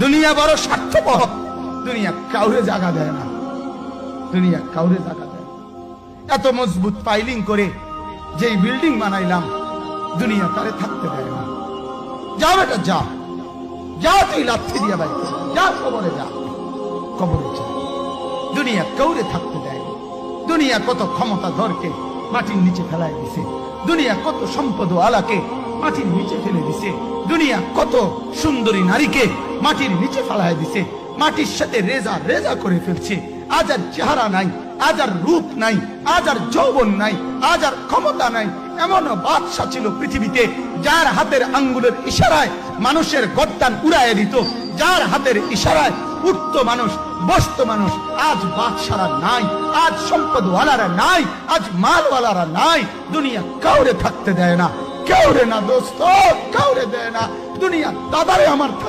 দুনিয়া বড় স্বার্থপর, দুনিয়া কাউরে জায়গা দেয় না, দুনিয়া কাউরে জায়গা দেয় না। এত মজবুত পাইলিং করে যেই বিল্ডিং বানাইলাম, দুনিয়া তারে থাকতে দেয় না। যা বেটা যা, যা তুই লাথি দিয়া বাইক যা, কবরে যা, কবরে যা। দুনিয়া কাউরে থাকতে দেয় না। দুনিয়া কত ক্ষমতা ধরকে মাটির নিচে ফেলাই দিছে, দুনিয়া কত সম্পদ আলাকে মাটির নিচে ফেলে দিছে, দুনিয়া কত সুন্দরী নারীকে মাটির নিচে ফেলাই দিছে, মাটির সাথে রেজা রেজা করে ফেলছে। আজ আর চেহারা নাই, আজ আর রূপ নাই, আজ আর যৌবন নাই, আজ আর ক্ষমতা নাই। এমন বাদশা ছিল পৃথিবীতে যার হাতের আঙ্গুলের ইশারায় মানুষের গর্দান উড়াইয়া দিত, যার হাতের ইশারায় উঠতো মানুষ, বসতো মানুষ। আজ বাদশারা নাই, আজ সম্পদওয়ালারা নাই, আজ মালওয়ালারা নাই। দুনিয়া কাউরে থাকতে দেয় না, কাউরে না দোস্ত, কাউরে দেয় না। দুনিয়া দাদারে আমার